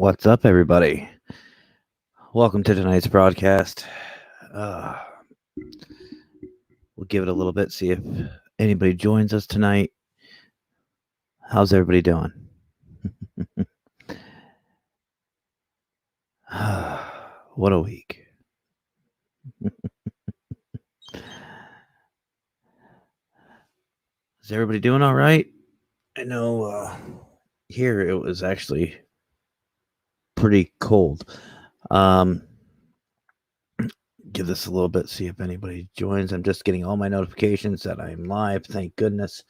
What's up, everybody? Welcome to tonight's broadcast. We'll give it a little bit, see if anybody joins us tonight. How's everybody doing? What a week. Is everybody doing all right? I know here it was actually pretty cold. Give this a little bit, see if anybody joins. I'm just getting all my notifications that I'm live. Thank goodness.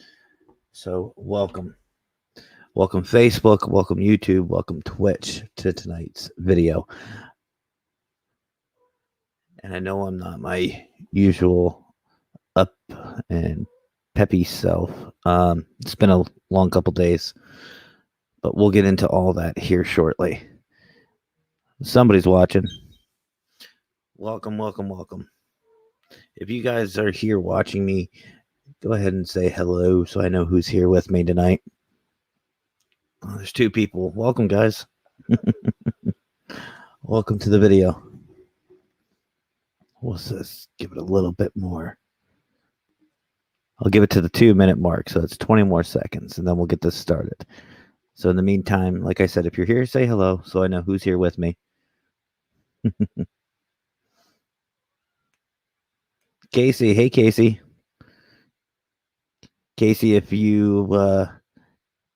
So welcome. Welcome Facebook, welcome YouTube, welcome Twitch to tonight's video. And I know I'm not my usual up and peppy self. It's been a long couple days, but we'll get into all that here shortly. Somebody's watching. Welcome, welcome, welcome. If you guys are here watching me, go ahead and say hello so I know who's here with me tonight. Oh, there's two people. Welcome, guys. Welcome to the video. We'll just give it a little bit more. I'll give it to the 2-minute mark, so it's 20 more seconds, and then we'll get this started. So in the meantime, like I said, if you're here, say hello so I know who's here with me. Casey, hey Casey. Casey, if you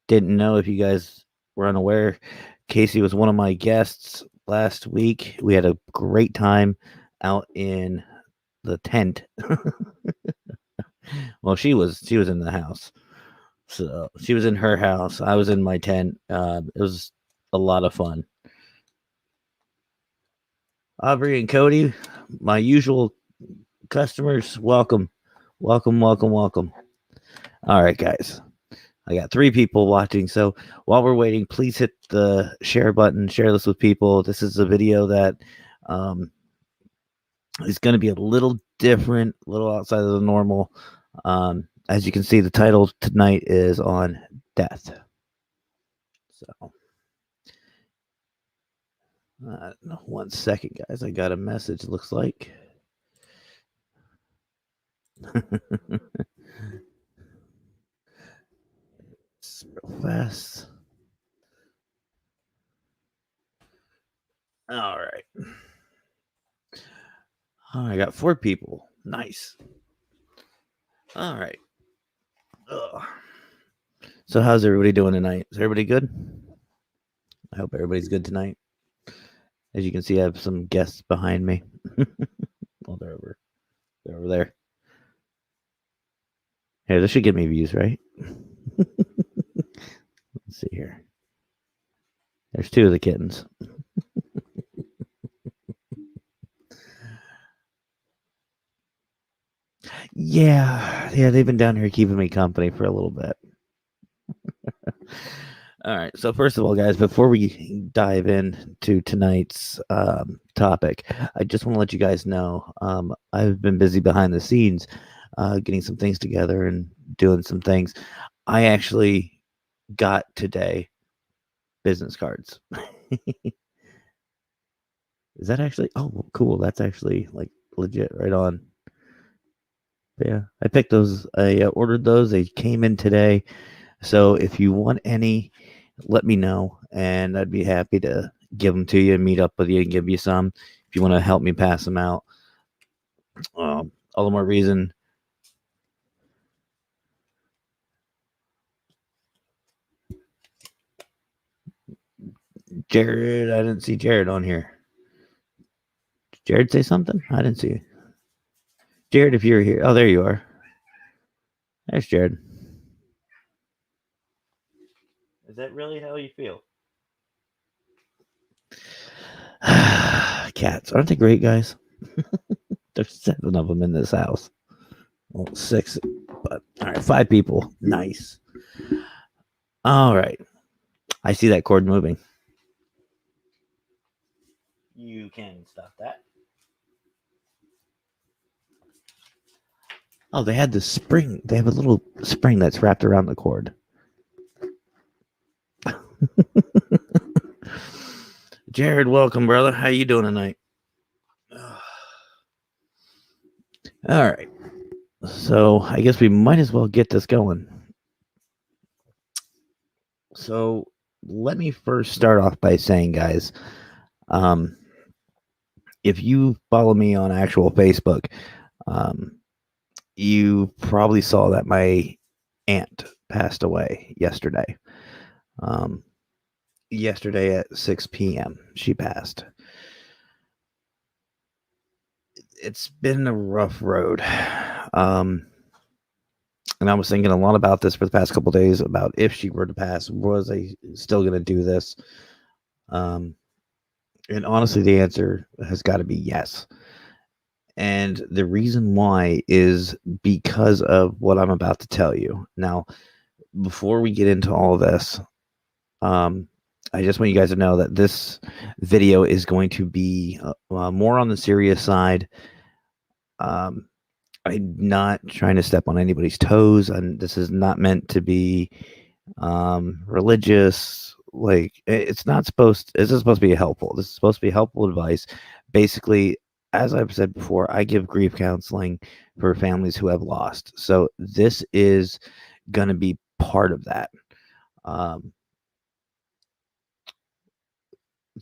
didn't know, if you guys were unaware, Casey was one of my guests last week. We had a great time out in the tent. Well, she was in the house. So she was in her house. I was in my tent. It was a lot of fun. Aubrey and Cody, my usual customers, welcome. Welcome, welcome, welcome. All right, guys. I got 3 people watching. So while we're waiting, please hit the share button. Share this with people. This is a video that is going to be a little different, a little outside of the normal. As you can see, the title tonight is on death. So, 1 second, guys. I got a message, looks like. It's real fast. All right. Oh, I got 4 people. Nice. All right. Ugh. So how's everybody doing tonight? Is everybody good? I hope everybody's good tonight. As you can see, I have some guests behind me. Well, they're over there. Hey, this should get me views, right? Let's see here. There's 2 of the kittens. Yeah, they've been down here keeping me company for a little bit. All right, so first of all, guys, before we dive into tonight's topic, I just want to let you guys know I've been busy behind the scenes getting some things together and doing some things. I actually got today business cards. Is that actually? Oh, cool. That's actually like legit, right on. Yeah, I picked those. I ordered those. They came in today. So if you want any, let me know, and I'd be happy to give them to you and meet up with you and give you some. If you want to help me pass them out, all the more reason. Jared, I didn't see Jared on here. Did Jared say something? I didn't see you. Jared, if you're here. Oh, there you are. There's Jared. Is that really how you feel? Cats. Aren't they great, guys? There's 7 of them in this house. Well, 6, but all right, 5 people. Nice. All right. I see that cord moving. You can stop that. Oh, they had the spring. They have a little spring that's wrapped around the cord. Jared, welcome, brother. How you doing tonight? All right. So I guess we might as well get this going. So let me first start off by saying, guys, um, if you follow me on actual Facebook, um, you probably saw that my aunt passed away yesterday. Um, yesterday at 6 p.m. she passed. It's been a rough road. And I was thinking a lot about this for the past couple of days about if she were to pass, was I still going to do this? And honestly, the answer has got to be yes. And the reason why is because of what I'm about to tell you. Now, before we get into all this, I just want you guys to know that this video is going to be more on the serious side. I'm not trying to step on anybody's toes, and this is not meant to be religious. Like it's not supposed. This is supposed to be helpful. This is supposed to be helpful advice. Basically, as I've said before, I give grief counseling for families who have lost. So this is going to be part of that. Um,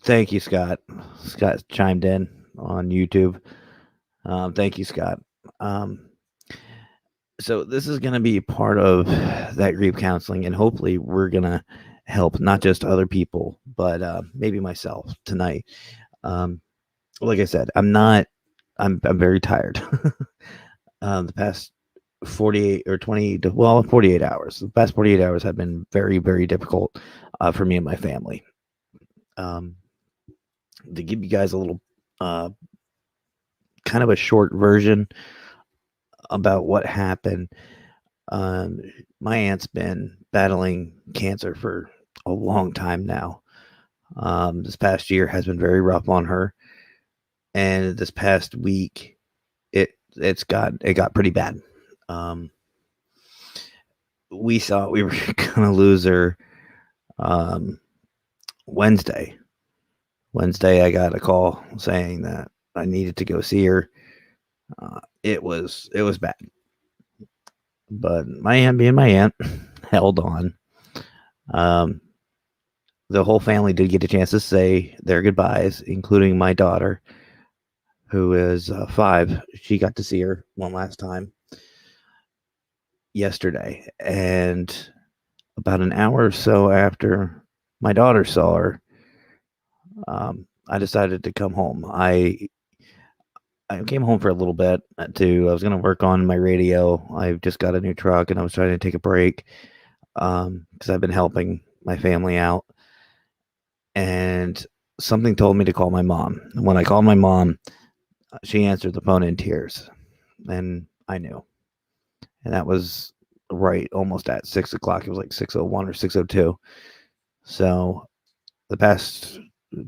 thank you, Scott. Scott chimed in on YouTube. Thank you, Scott. So this is going to be part of that grief counseling, and hopefully we're going to help not just other people, but maybe myself tonight. Like I said, I'm very tired. The past 48 or 20 to, well, 48 hours. The past 48 hours have been very, very difficult for me and my family. To give you guys a little kind of a short version about what happened. My aunt's been battling cancer for a long time now. This past year has been very rough on her, and this past week, it got pretty bad. We thought we were gonna lose her. Wednesday, I got a call saying that I needed to go see her. It was bad, but my aunt, being my aunt, held on. The whole family did get a chance to say their goodbyes, including my daughter, who is 5. She got to see her one last time yesterday. And about an hour or so after my daughter saw her, I decided to come home. I came home for a little bit I was going to work on my radio. I just got a new truck and I was trying to take a break because I've been helping my family out. And something told me to call my mom. And when I called my mom, she answered the phone in tears, and I knew. And that was right almost at 6 o'clock. It was like 6:01 or 6:02. So the past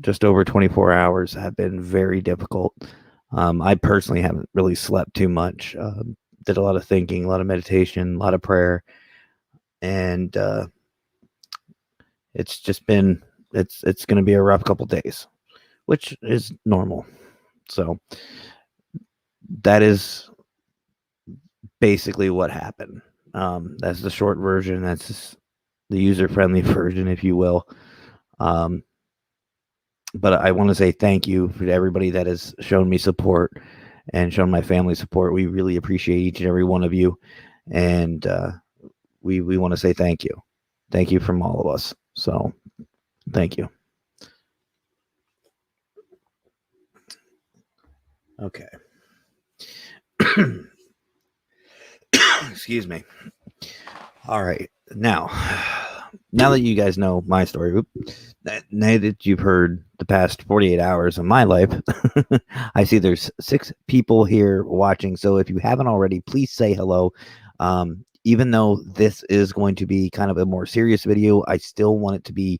just over 24 hours have been very difficult. I personally haven't really slept too much. Did a lot of thinking, a lot of meditation, a lot of prayer, and it's just been it's going to be a rough couple days, which is normal. So that is basically what happened. That's the short version. That's the user-friendly version, if you will. But I want to say thank you for everybody that has shown me support and shown my family support. We really appreciate each and every one of you, and we want to say thank you. Thank you from all of us. So thank you. Okay. Excuse me. All right. Now that you guys know my story, now that you've heard the past 48 hours of my life, I see there's 6 people here watching. So if you haven't already, please say hello. Even though this is going to be kind of a more serious video, I still want it to be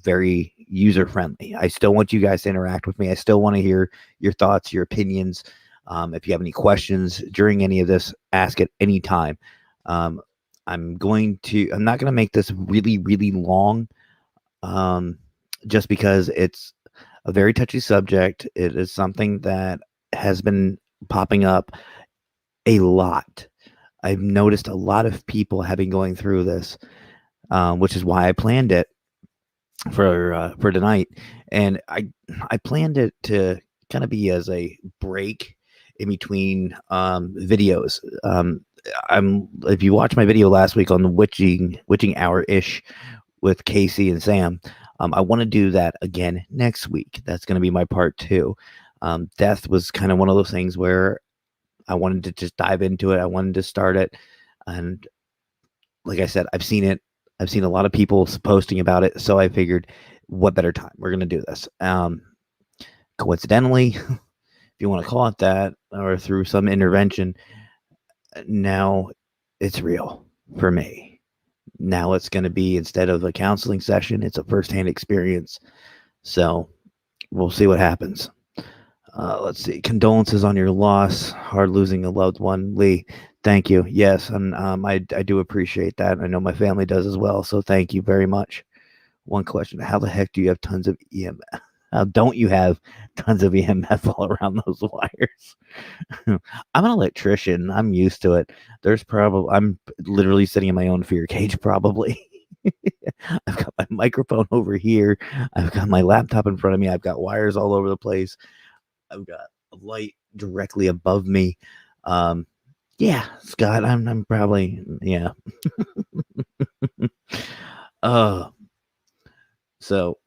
very user friendly. I still want you guys to interact with me. I still want to hear your thoughts, your opinions. If you have any questions during any of this, ask at any time. I'm not going to make this really, really long, just because it's a very touchy subject. It is something that has been popping up a lot. I've noticed a lot of people have been going through this, which is why I planned it for tonight. And I planned it to kind of be as a break in between videos. I'm If you watched my video last week on the witching hour ish with Casey and Sam, I want to do that again next week. That's going to be my part 2. Death was kind of one of those things where I wanted to just dive into it. I wanted to start it. And like I said, I've seen it. I've seen a lot of people posting about it. So I figured, what better time? We're going to do this. Coincidentally, if you want to call it that, or through some intervention, now it's real for me. Now it's going to be, instead of a counseling session, it's a firsthand experience. So we'll see what happens. Let's see. Condolences on your loss. Hard losing a loved one. Lee, thank you. Yes, and I do appreciate that. I know my family does as well, so thank you very much. One question: how the heck do you have tons of EMF? How don't you have tons of EMF all around those wires? I'm an electrician. I'm used to it. I'm literally sitting in my own fear cage, probably. I've got my microphone over here. I've got my laptop in front of me. I've got wires all over the place. I've got a light directly above me. Yeah, Scott, I'm probably, yeah. uh so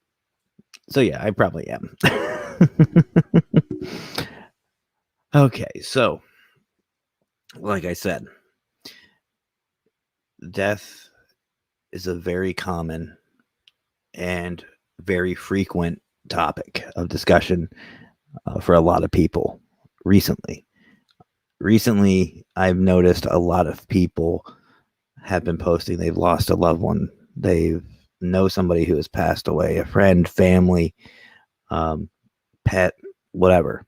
yeah, I probably am. Okay, so like I said, death is a very common and very frequent topic of discussion for a lot of people recently. I've noticed a lot of people have been posting they've lost a loved one. They know somebody who has passed away, a friend, family, pet, whatever.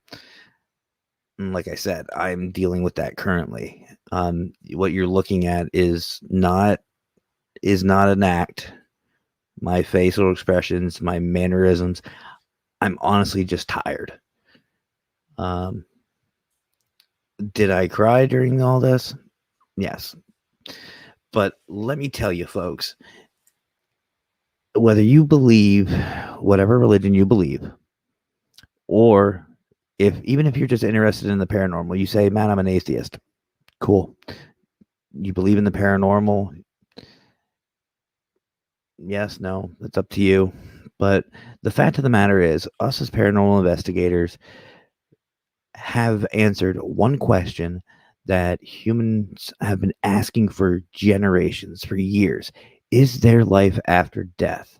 And like I said, I'm dealing with that currently. What you're looking at is not an act. My facial expressions, my mannerisms. I'm honestly just tired. Did I cry during all this? Yes. But let me tell you, folks, whether you believe whatever religion you believe, or even if you're just interested in the paranormal, you say, man, I'm an atheist. Cool. You believe in the paranormal? Yes, no, it's up to you. But the fact of the matter is, us as paranormal investigators have answered one question that humans have been asking for generations, for years. Is there life after death?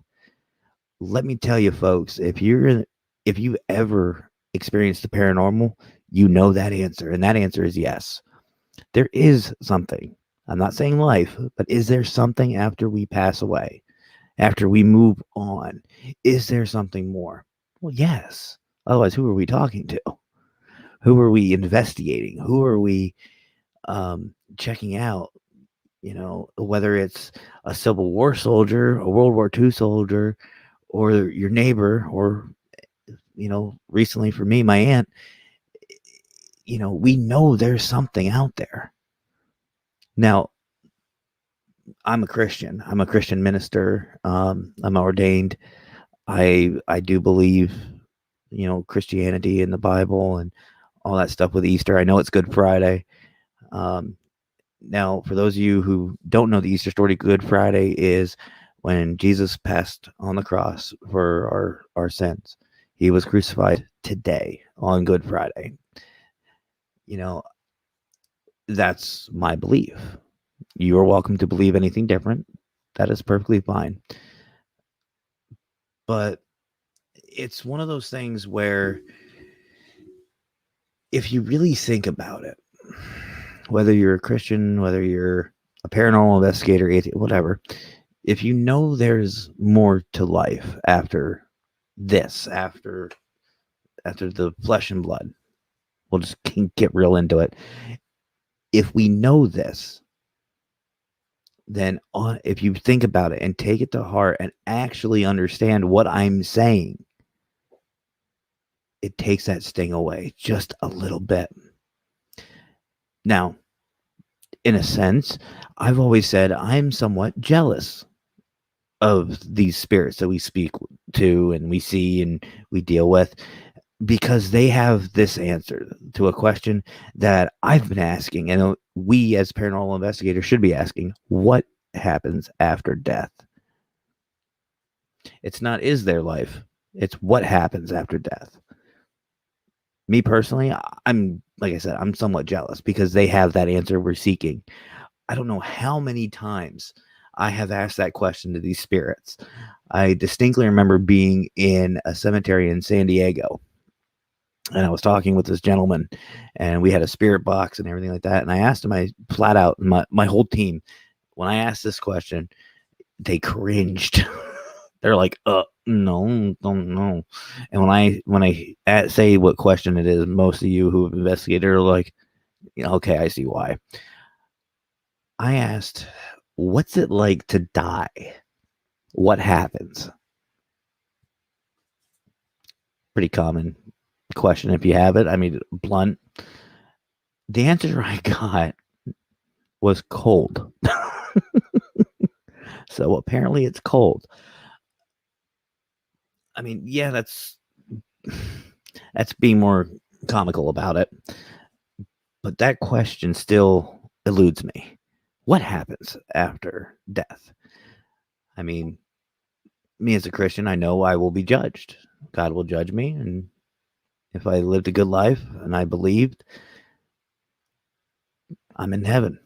Let me tell you, folks, if you've ever experienced the paranormal, you know that answer, and that answer is yes. There is something. I'm not saying life, but is there something after we pass away? After we move on? Is there something more? Well, yes. Otherwise, who are we talking to? Who are we investigating? Who are we checking out? You know, whether it's a Civil War soldier, a World War II soldier, or your neighbor, or, you know, recently for me, my aunt, you know, we know there's something out there. Now, I'm a Christian. I'm a Christian minister. I'm ordained. I do believe, you know, Christianity and the Bible and all that stuff with Easter. I know it's Good Friday. Now, for those of you who don't know the Easter story, Good Friday is when Jesus passed on the cross for our sins. He was crucified today on Good Friday. You know, that's my belief. You are welcome to believe anything different. That is perfectly fine. But it's one of those things where, if you really think about it, whether you're a Christian, whether you're a paranormal investigator, atheist, whatever, if you know there's more to life after this, after the flesh and blood, we'll just get real into it. If we know this, then if you think about it and take it to heart and actually understand what I'm saying, it takes that sting away just a little bit. Now, in a sense, I've always said I'm somewhat jealous of these spirits that we speak to and we see and we deal with, because they have this answer to a question that I've been asking, and we as paranormal investigators should be asking: what happens after death? It's not, is there life? It's what happens after death. Me personally, I'm, like I said, I'm somewhat jealous because they have that answer we're seeking. I don't know how many times I have asked that question to these spirits. I distinctly remember being in a cemetery in San Diego, and I was talking with this gentleman, and we had a spirit box and everything like that. And I asked him, I flat out, my whole team, when I asked this question, they cringed. They're like, no, don't know. And when I say what question it is, most of you who have investigated are like, okay, I see why. I asked, what's it like to die? What happens? Pretty common question if you have it. I mean, blunt. The answer I got was cold. So apparently it's cold. I mean, yeah, that's being more comical about it. But that question still eludes me. What happens after death? I mean, me as a Christian, I know I will be judged. God will judge me, and if I lived a good life and I believed, I'm in heaven.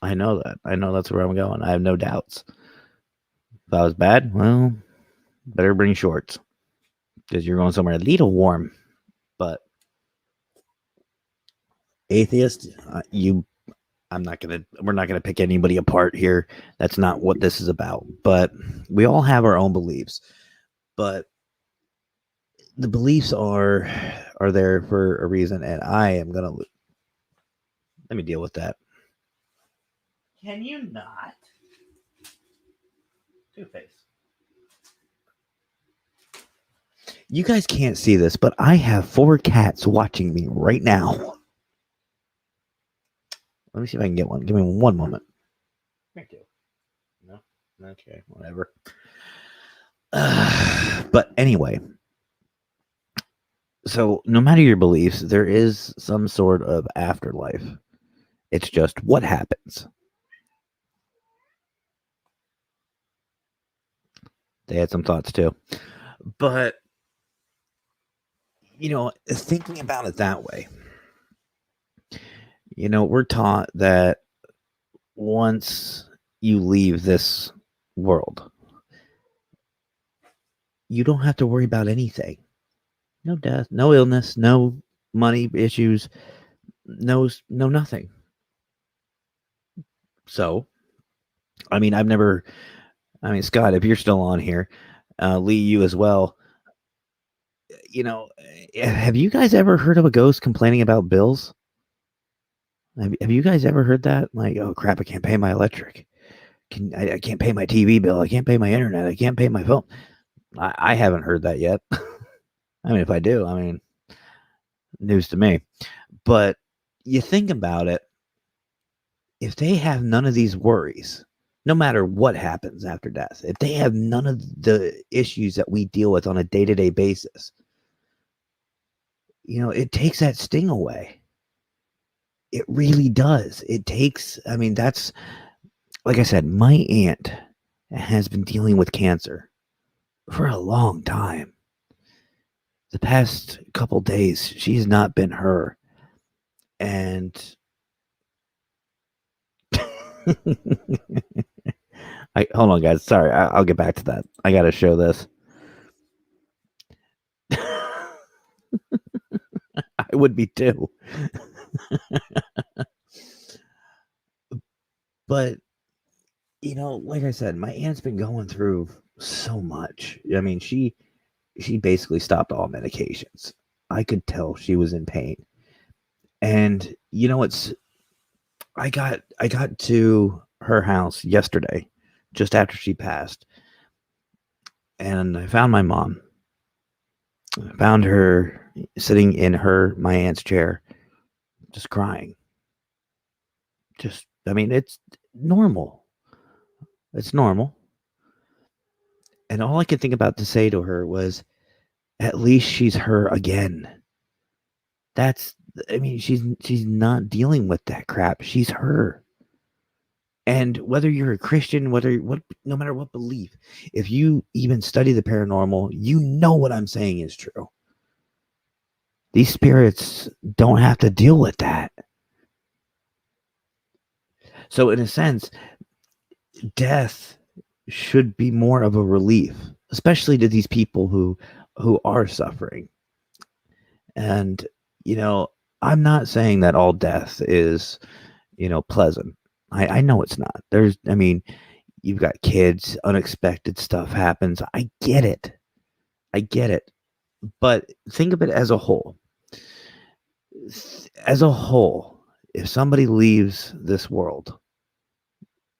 I know that. I know that's where I'm going. I have no doubts. If I was bad, well, better bring shorts because you're going somewhere a little warm. But atheist, we're not gonna pick anybody apart here. That's not what this is about. But we all have our own beliefs. But the beliefs are there for a reason, and I am gonna let me deal with that. Can you not? Two-Face. You guys can't see this, but I have 4 cats watching me right now. Let me see if I can get one. Give me one moment. Thank you. No? Okay, whatever. But anyway, so no matter your beliefs, there is some sort of afterlife. It's just what happens. They had some thoughts too. But, thinking about it that way, we're taught that once you leave this world, you don't have to worry about anything. No death, no illness, no money issues, no nothing. So, I mean, Scott, if you're still on here, Lee, you as well, have you guys ever heard of a ghost complaining about bills? Have you guys ever heard that? Like, oh crap, I can't pay my electric. I can't pay my TV bill. I can't pay my internet. I can't pay my phone. I haven't heard that yet. I mean, if I do, news to me. But you think about it, if they have none of these worries, no matter what happens after death, if they have none of the issues that we deal with on a day-to-day basis, it takes that sting away. It really does. It takes, that's, like I said, my aunt has been dealing with cancer for a long time. The past couple days, she's not been her. And hold on, guys. Sorry, I'll get back to that. I got to show this. I would be too. But, like I said, my aunt's been going through so much. I mean, she basically stopped all medications. I could tell she was in pain. And I got to her house yesterday, just after she passed, and I found my mom. I found her sitting in my aunt's chair, just crying. I mean, it's normal. It's normal. And all I could think about to say to her was, at least she's her again. That's, I mean, she's not dealing with that crap. She's her. And whether you're a Christian, no matter what belief, if you even study the paranormal, you know what I'm saying is true. These spirits don't have to deal with that. So in a sense, death should be more of a relief, especially to these people who are suffering. And I'm not saying that all death is pleasant. I know it's not. You've got kids, unexpected stuff happens. I get it. But think of it as a whole. As a whole, if somebody leaves this world,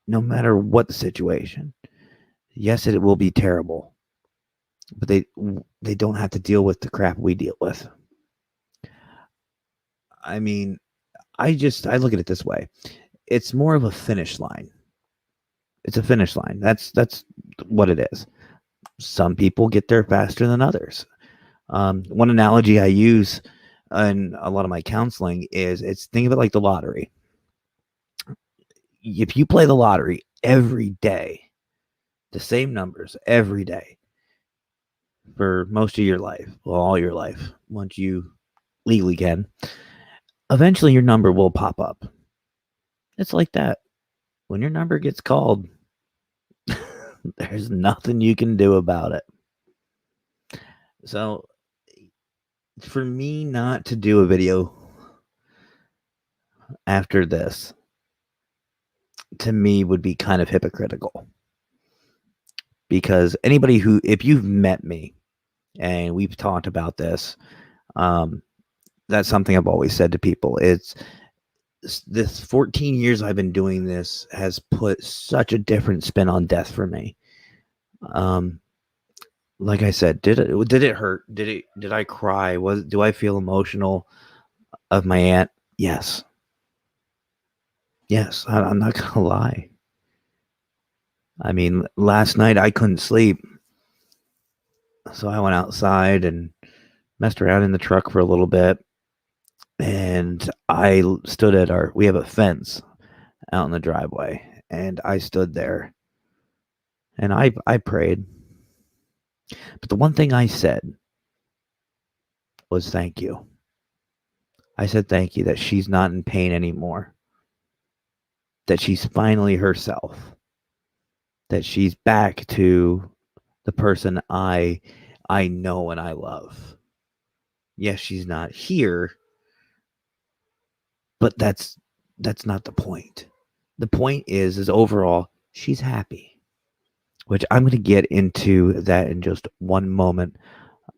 no matter what the situation, yes, it will be terrible, but they don't have to deal with the crap we deal with. I mean, I look at it this way. It's more of a finish line. It's a finish line. That's what it is. Some people get there faster than others. One analogy I use in a lot of my counseling is, think of it like the lottery. If you play the lottery every day, the same numbers every day for most of your life, well, all your life, once you legally can, eventually your number will pop up. It's like that. When your number gets called, there's nothing you can do about it. So for me not to do a video after this, to me, would be kind of hypocritical. Because if you've met me and we've talked about this, that's something I've always said to people. It's this 14 years I've been doing this has put such a different spin on death for me. Like I said, did it hurt? Did I cry? Do I feel emotional of my aunt? Yes. Yes, I'm not gonna lie. I mean, last night I couldn't sleep, so I went outside and messed around in the truck for a little bit, and I stood at we have a fence out in the driveway, and I stood there and I prayed. But the one thing I said was thank you. I said thank you that she's not in pain anymore. That she's finally herself. That she's back to the person I know and I love. Yes, she's not here, but that's not the point. The point is overall she's happy, which I'm going to get into that in just one moment.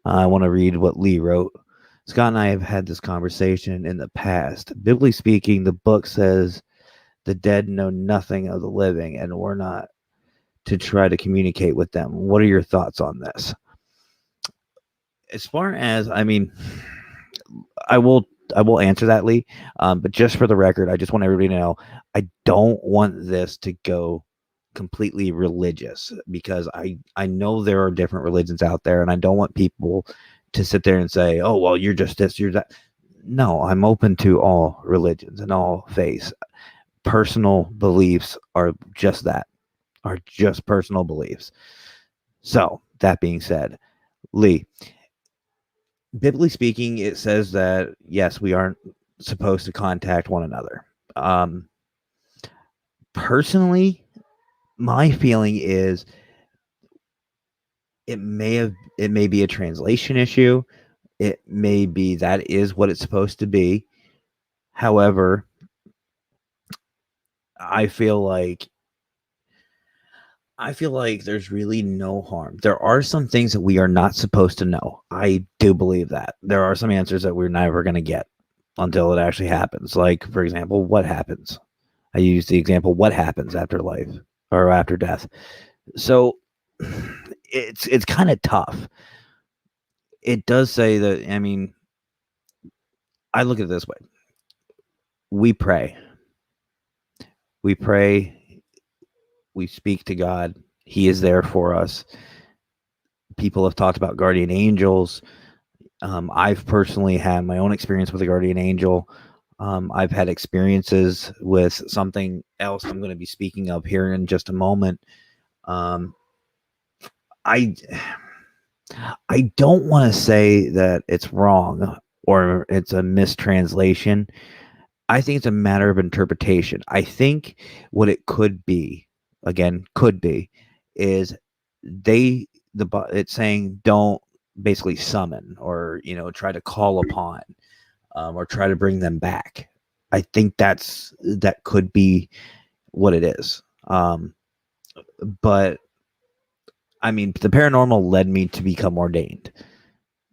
I want to read what Lee wrote. Scott and I have had this conversation in the past. Biblically speaking, the book says the dead know nothing of the living, and we're not to try to communicate with them. What are your thoughts on this? As far as, I will answer that, Lee. But just for the record, I just want everybody to know, I don't want this to go completely religious, because I know there are different religions out there, and I don't want people to sit there and say, oh, well, you're just this, you're that. No, I'm open to all religions and all faiths. Personal beliefs are just that, are just personal beliefs. So that being said, Lee, biblically speaking, it says that, yes, we aren't supposed to contact one another. Personally, my feeling is it may be a translation issue. It may be that is what it's supposed to be. However, I feel like there's really no harm. There are some things that we are not supposed to know. I do believe that. There are some answers that we're never going to get until it actually happens. Like, for example, what happens? I use the example, what happens after life or after death? So it's kind of tough. it does say that, I mean, I look at it this way. We pray. We pray. We speak to God. He is there for us. People have talked about guardian angels. I've personally had my own experience with a guardian angel. I've had experiences with something else I'm going to be speaking of here in just a moment. I I don't want to say that it's wrong or it's a mistranslation. I think it's a matter of interpretation. I think what it could be, again, could be, is they it's saying don't basically summon or try to call upon or try to bring them back. I think that could be what it is. But I mean, the paranormal led me to become ordained,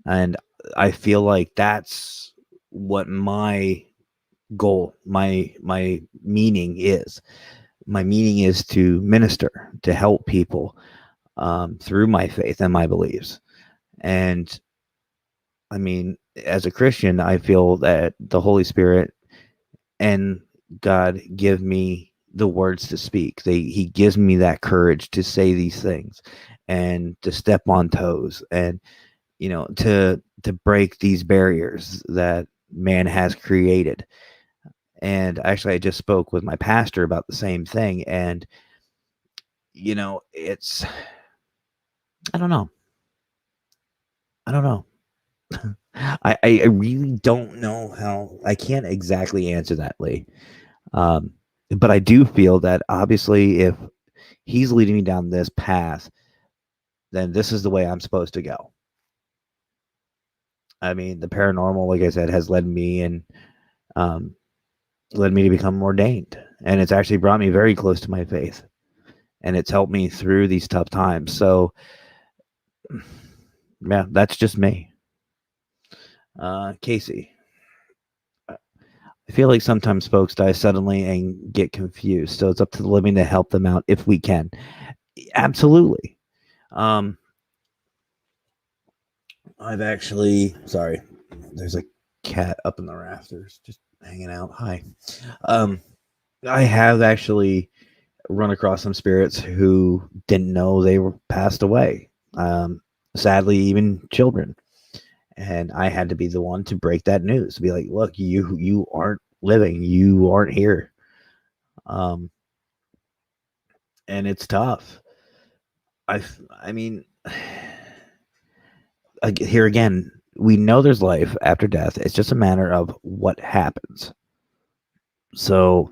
and I feel like that's what my goal, my meaning is. My meaning is to minister, to help people through my faith and my beliefs. And I mean, as a Christian, I feel that the Holy Spirit and God give me the words to speak. He gives me that courage to say these things and to step on toes and to break these barriers that man has created. And actually I just spoke with my pastor about the same thing, and it's I don't know. I don't know. I really don't know how. I can't exactly answer that, Lee. Um, but I do feel that obviously, if he's leading me down this path, then this is the way I'm supposed to go. I mean, the paranormal, like I said, has um, led me to become ordained, and it's actually brought me very close to my faith, and it's helped me through these tough times. So, yeah, that's just me. Casey, I feel like sometimes folks die suddenly and get confused, so it's up to the living to help them out if we can. Absolutely. Um, I've actually, sorry, there's a cat up in the rafters just hanging out. Hi. Um, I have actually run across some spirits who didn't know they were passed away. Sadly, even children. And I had to be the one to break that news, to be like, look, you aren't living, you aren't here. Um, and it's tough. I mean, here again, we know there's life after death. It's just a matter of what happens. So,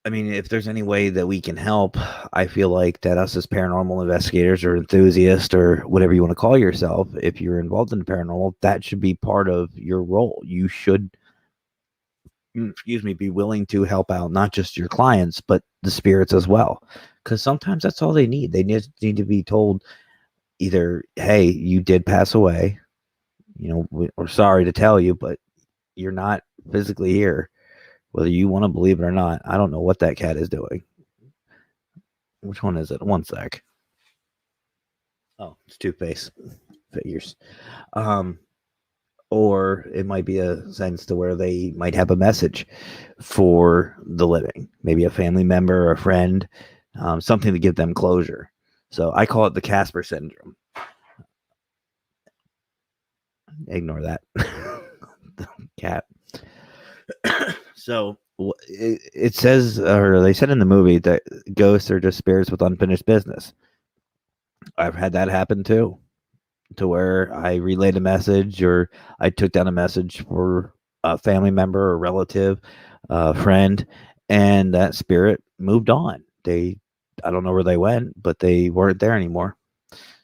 I mean, if there's any way that we can help, I feel like that us as paranormal investigators or enthusiasts or whatever you want to call yourself, if you're involved in the paranormal, that should be part of your role. You should, excuse me, be willing to help out not just your clients, but the spirits as well. Because sometimes that's all they need. They need to be told either, hey, you did pass away. We're sorry to tell you, but you're not physically here, whether you want to believe it or not. I don't know what that cat is doing. Which one is it? One sec. Oh, it's Two-Face figures. Um, or it might be a sense to where they might have a message for the living, maybe a family member or a friend, something to give them closure. So I call it the Casper syndrome. Ignore that. The cat. So it says, or they said in the movie, that ghosts are just spirits with unfinished business. I've had that happen too, to where I relayed a message or I took down a message for a family member or relative, friend, and that spirit moved on. I don't know where they went, but they weren't there anymore.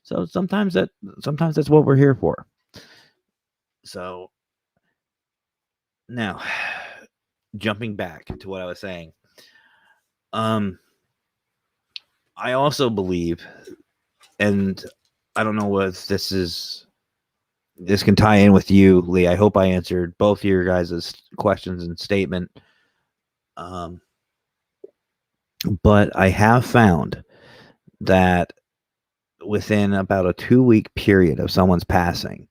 So sometimes that's what we're here for. So now, jumping back to what I was saying, I also believe, and I don't know what this can tie in with you, Lee. I hope I answered both your guys' questions and statement. But I have found that within about a 2-week period of someone's passing,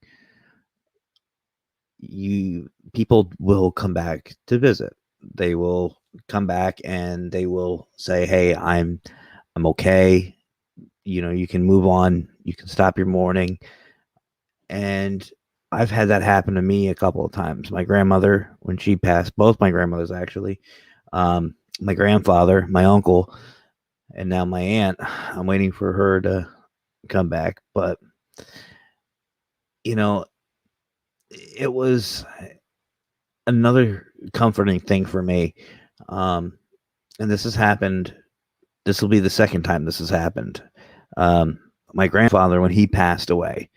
people will come back to visit. They will come back and they will say, "Hey, I'm okay. You can move on. You can stop your mourning." And I've had that happen to me a couple of times. My grandmother, when she passed, both my grandmothers actually, my grandfather, my uncle, and now my aunt. I'm waiting for her to come back, but you know, it was another comforting thing for me. Um, and this has happened. This will be the second time this has happened. My grandfather, when he passed away,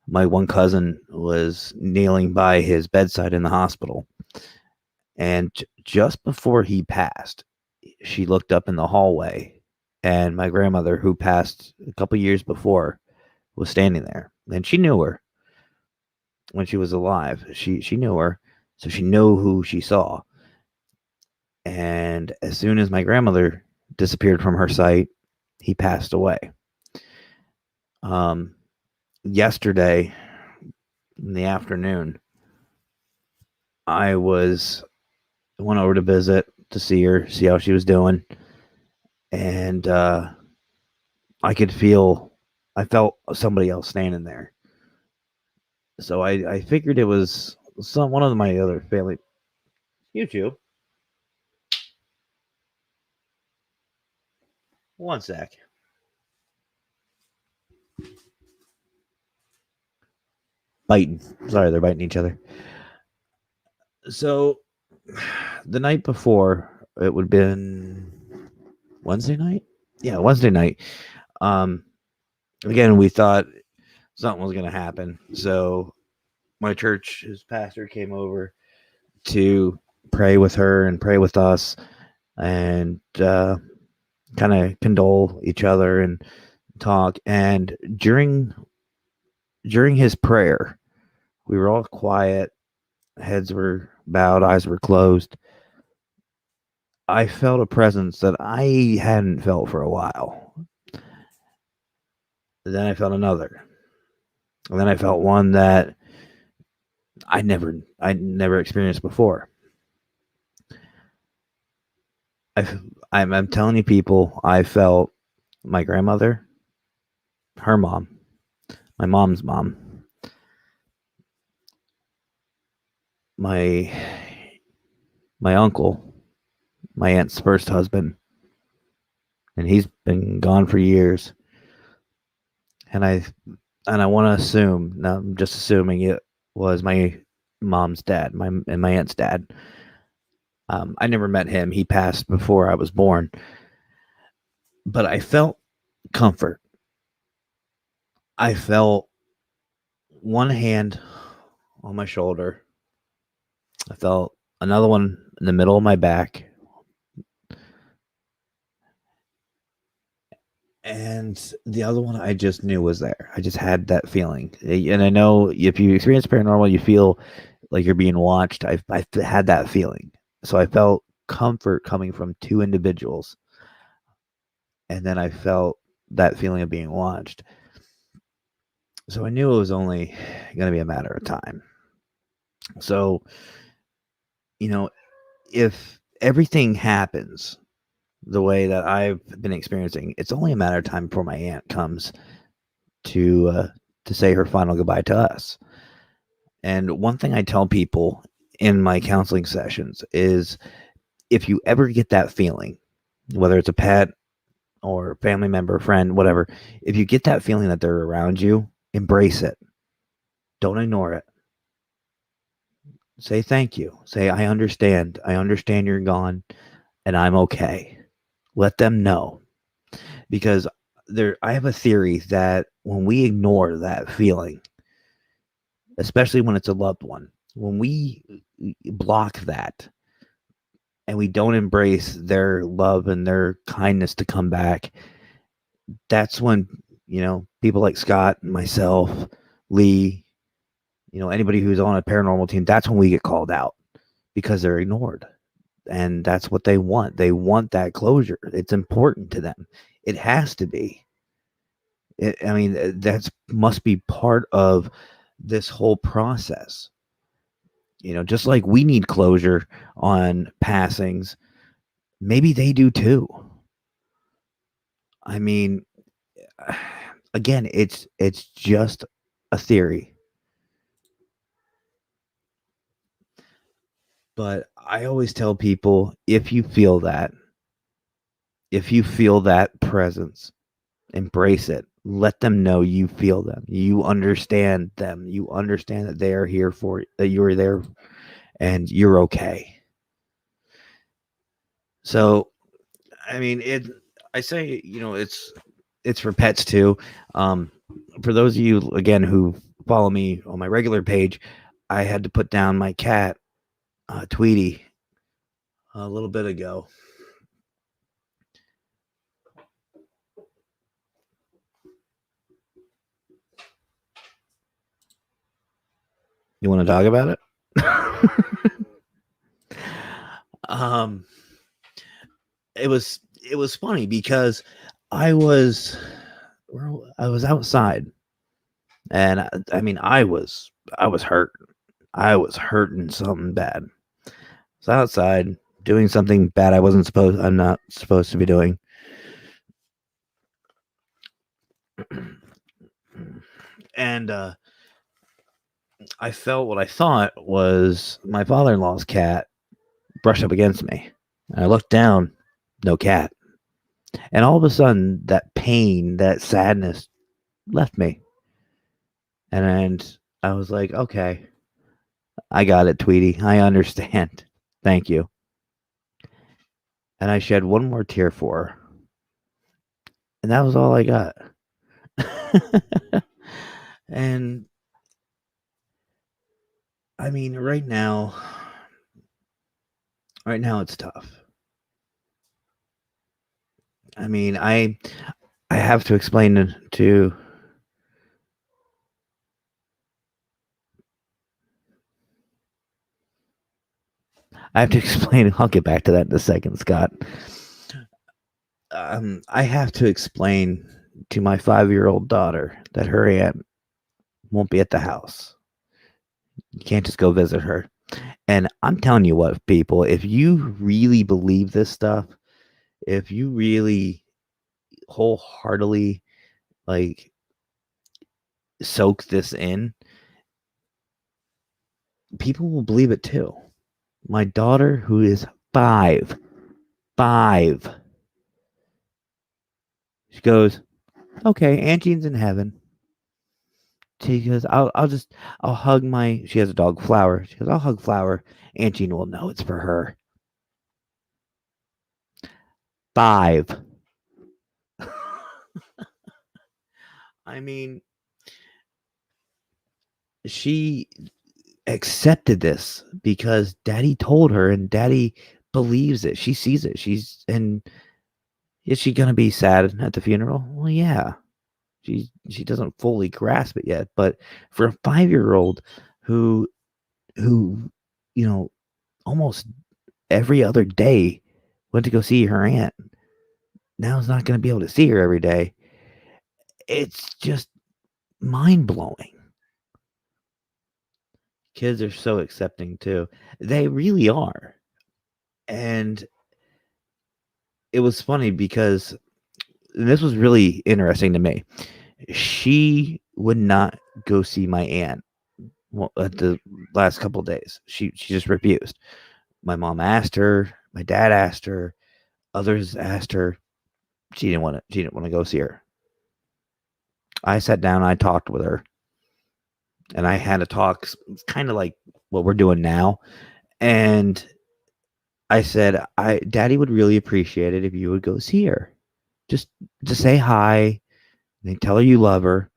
my one cousin was kneeling by his bedside in the hospital. And just before he passed, she looked up in the hallway, and my grandmother, who passed a couple years before, was standing there. And she knew her when she was alive. She knew her, so she knew who she saw. And as soon as my grandmother disappeared from her sight, he passed away. Yesterday in the afternoon, I went over to visit to see her, see how she was doing, and I felt somebody else standing there. So I figured it was one of my other family. YouTube. One sec. Biting. Sorry, they're biting each other. So the night before, it would have been Wednesday night. Yeah, Wednesday night. Again, we thought something was going to happen. So my church's pastor came over to pray with her and pray with us and kind of condole each other and talk. And during his prayer, we were all quiet, heads were bowed, eyes were closed. I felt a presence that I hadn't felt for a while. Then I felt another. And then I felt one that I never experienced before. I'm telling you, people, I felt my grandmother, her mom, my mom's mom, my uncle, my aunt's first husband, and he's been gone for years. And I want to assume, now I'm just assuming it was my mom's dad, my aunt's dad. I never met him. He passed before I was born. But I felt comfort. I felt one hand on my shoulder. I felt another one in the middle of my back. And the other one I just knew was there. I just had that feeling. And I know if you experience paranormal, you feel like you're being watched. I had that feeling. So I felt comfort coming from two individuals. And then I felt that feeling of being watched. So I knew it was only going to be a matter of time. So, if everything happens the way that I've been experiencing, it's only a matter of time before my aunt comes to say her final goodbye to us. And one thing I tell people in my counseling sessions is, if you ever get that feeling, whether it's a pet or family member, friend, whatever, if you get that feeling that they're around you, embrace it. Don't ignore it. Say thank you. Say, I understand. I understand you're gone and I'm okay. Let them know. Because I have a theory that when we ignore that feeling, especially when it's a loved one, when we block that and we don't embrace their love and their kindness to come back, that's when, people like Scott, myself, Lee, anybody who's on a paranormal team, that's when we get called out because they're ignored. And that's what they want. They want that closure. It's important to them. It has to be. I mean, that's must be part of this whole process. Just like we need closure on passings, maybe they do too. I mean, again, it's just a theory. But I always tell people, if you feel that presence, embrace it. Let them know you feel them. You understand them. You understand that they are here for that you are there and you're okay. So, I mean, I say, it's for pets too. For those of you again who follow me on my regular page, I had to put down my cat, Tweety, a little bit ago. You want to talk about it? um, it was funny because I was I was outside, and I mean I was hurt. I was hurting something bad. I was outside doing something bad I'm not supposed to be doing. And I felt what I thought was my father-in-law's cat brush up against me. And I looked down, no cat. And all of a sudden, that pain, that sadness left me. And I was like, okay, I got it, Tweety. I understand. Thank you. And I shed one more tear for her. And that was all I got. And I mean, right now it's tough. I mean, I have to explain to I have to explain. I'll get back to that in a second, Scott. I have to explain to my 5-year-old daughter that her aunt won't be at the house. You can't just go visit her. And I'm telling you what, people, if you really believe this stuff, if you really wholeheartedly like soak this in, people will believe it too. My daughter, who is 5, she goes, okay, Aunt Jean's in heaven. She goes, I'll hug she has a dog, Flower. She goes, I'll hug Flower. Aunt Jean will know it's for her. 5. I mean, she accepted this because Daddy told her, and Daddy believes it. She sees it. Is she gonna be sad at the funeral? Well, yeah. She doesn't fully grasp it yet, but for a 5-year-old who almost every other day went to go see her aunt, now is not going to be able to see her every day. It's just mind blowing. Kids are so accepting too. They really are. And it was funny because this was really interesting to me. She would not go see my aunt at the last couple of days. She just refused. My mom asked her, my dad asked her, others asked her. She didn't want to go see her. I sat down, I talked with her. And I had a talk kind of like what we're doing now. And I said, Daddy would really appreciate it if you would go see her. Just to say hi and tell her you love her.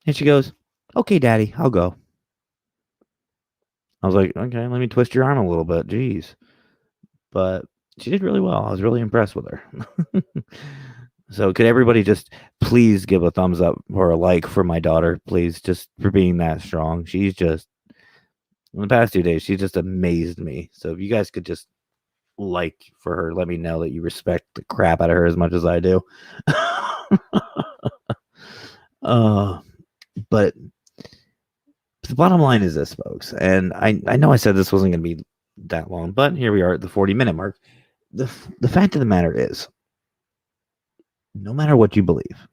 And she goes, okay, Daddy, I'll go. I was like, okay, let me twist your arm a little bit. Jeez. But she did really well. I was really impressed with her. So could everybody just please give a thumbs up or a like for my daughter, please, just for being that strong. She's just, in the past 2 days, she just amazed me. So if you guys could just like for her, let me know that you respect the crap out of her as much as I do. But the bottom line is this, folks, and I know I said this wasn't going to be that long, but here we are at the 40-minute mark. The fact of the matter is, no matter what you believe,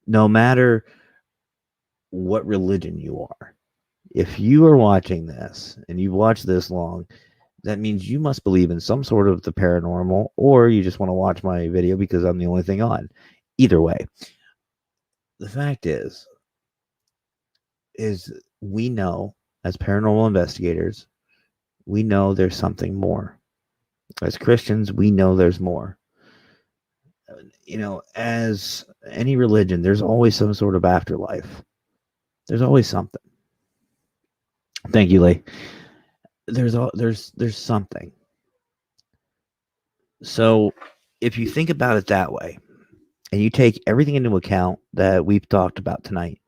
no matter what religion you are, if you are watching this and you've watched this long, that means you must believe in some sort of the paranormal, or you just want to watch my video because I'm the only thing on. Either way, the fact is we know as paranormal investigators, we know there's something more. As Christians, we know there's more. As any religion, there's always some sort of afterlife. There's always something. Thank you, Lee. There's something. So if you think about it that way, and you take everything into account that we've talked about tonight,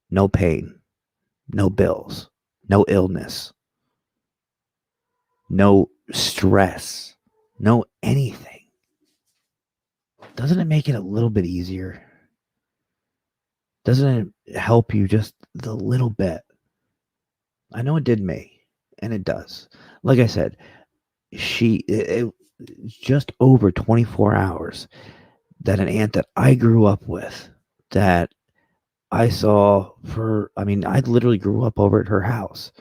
no pain, no bills, no illness, no stress, no anything, doesn't it make it a little bit easier? Doesn't it help you just the little bit? I know it did me, and it does. Like I said, it just over 24 hours that an aunt that I grew up with, that I saw I literally grew up over at her house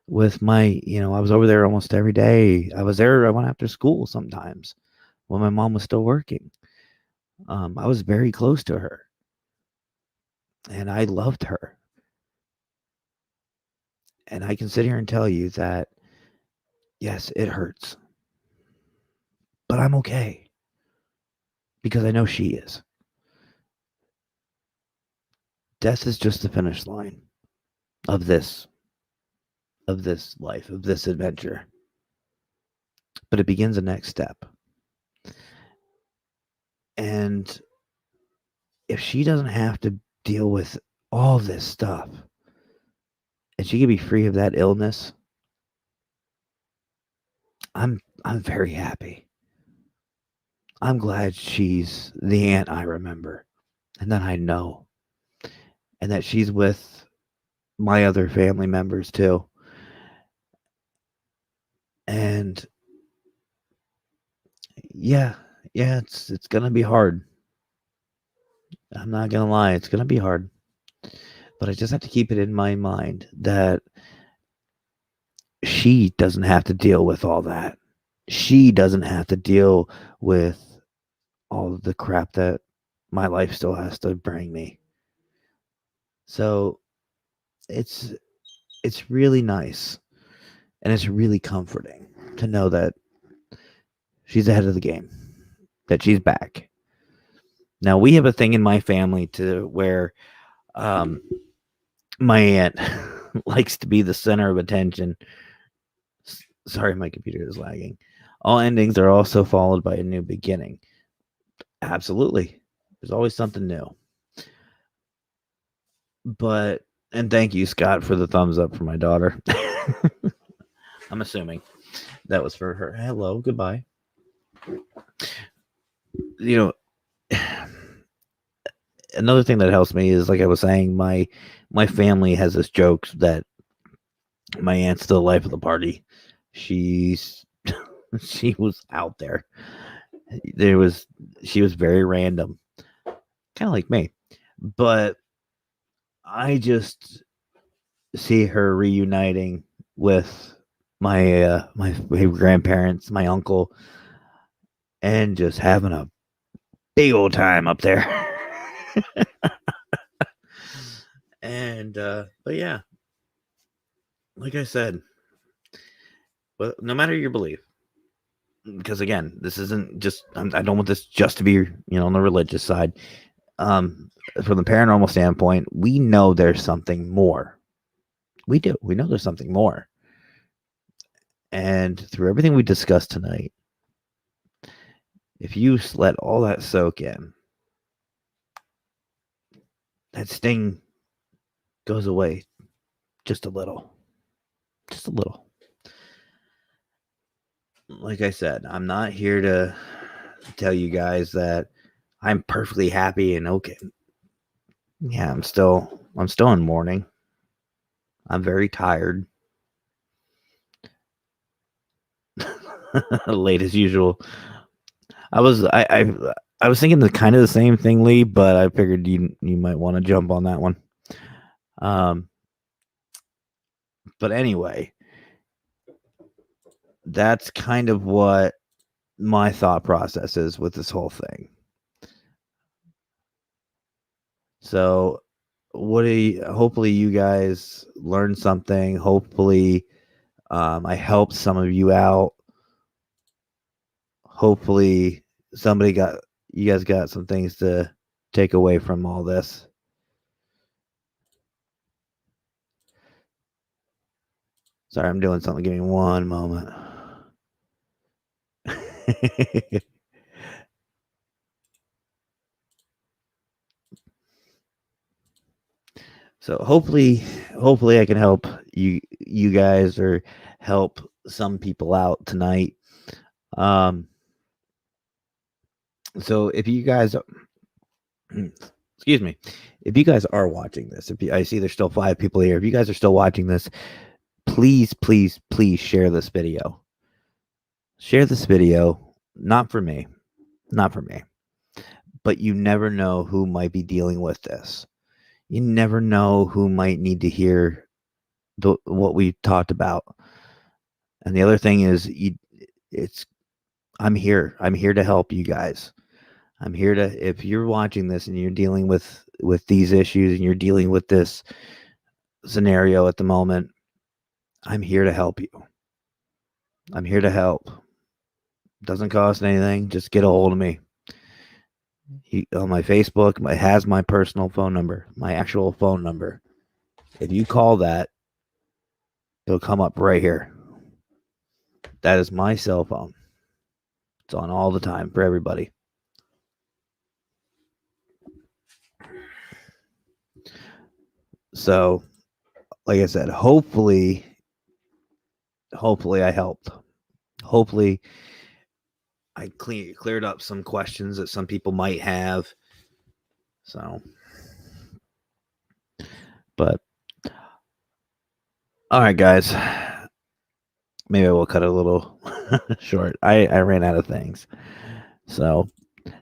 with I was over there almost every day. I went after school sometimes when my mom was still working. I was very close to her and I loved her. And I can sit here and tell you that, yes, it hurts, but I'm okay because I know she is. Death is just the finish line of this life, of this adventure. But it begins the next step. And if she doesn't have to deal with all this stuff and she can be free of that illness, I'm very happy. I'm glad she's the aunt I remember and that I know, and that she's with my other family members too. And yeah, it's gonna be hard. I'm not gonna lie, it's gonna be hard. But I just have to keep it in my mind that she doesn't have to deal with all that. She doesn't have to deal with all of the crap that my life still has to bring me. So it's really nice and it's really comforting to know that she's ahead of the game, that she's back. Now we have a thing in my family to where my aunt likes to be the center of attention. Sorry, my computer is lagging. All endings are also followed by a new beginning. Absolutely. There's always something new. And thank you, Scott, for the thumbs up for my daughter. I'm assuming that was for her. Hello, goodbye. Another thing that helps me is, like I was saying, my family has this joke that my aunt's the life of the party. She's she was out there. She was very random, kind of like me, but I just see her reuniting with my grandparents, my uncle, and just having a big old time up there. And but yeah, like I said, but no matter your belief, because again, this isn't just I don't want this just to be on the religious side. From the paranormal standpoint, we know there's something more. We know there's something more. And through everything we discussed tonight, if you let all that soak in, that sting goes away just a little. Just a little. Like I said, I'm not here to tell you guys that I'm perfectly happy and okay. Yeah, I'm still in mourning. I'm very tired. Late as usual. I was thinking the kind of the same thing, Lee, but I figured you might want to jump on that one. Um, but anyway, that's kind of what my thought process is with this whole thing. So, hopefully you guys learned something. Hopefully, I helped some of you out. Hopefully, you guys got some things to take away from all this. Sorry, I'm doing something. Give me one moment. So hopefully I can help you guys or help some people out tonight. Um, so if you guys, excuse me, if you guys are watching this, I see there's still 5 people here. If you guys are still watching this, please share this video. Share this video, not for me, but you never know who might be dealing with this. You never know who might need to hear what we talked about. And the other thing is, it's I'm here. I'm here to help you guys. I'm here to, if you're watching this and you're dealing with these issues and you're dealing with this scenario at the moment, I'm here to help you. I'm here to help. Doesn't cost anything. Just get a hold of me. On my Facebook, it has my personal phone number, my actual phone number. If you call that, it'll come up right here. That is my cell phone. It's on all the time for everybody. So, like I said, hopefully I helped. Hopefully I cleared up some questions that some people might have. So, but all right, guys. Maybe I will cut it a little short. I ran out of things. So,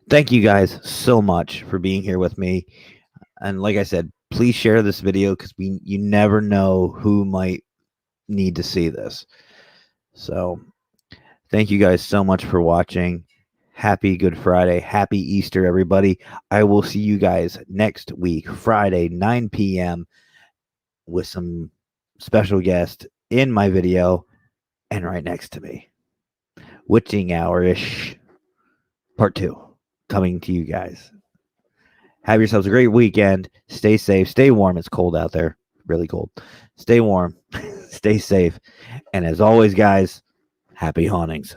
thank you guys so much for being here with me. And like I said, please share this video because you never know who might need to see this. So, thank you guys so much for watching. Happy Good Friday. Happy Easter, everybody. I will see you guys next week, Friday, 9 p.m., with some special guest in my video and right next to me. Witching Hour-ish, part 2, coming to you guys. Have yourselves a great weekend. Stay safe. Stay warm. It's cold out there. Really cold. Stay warm. Stay safe. And as always, guys, happy hauntings.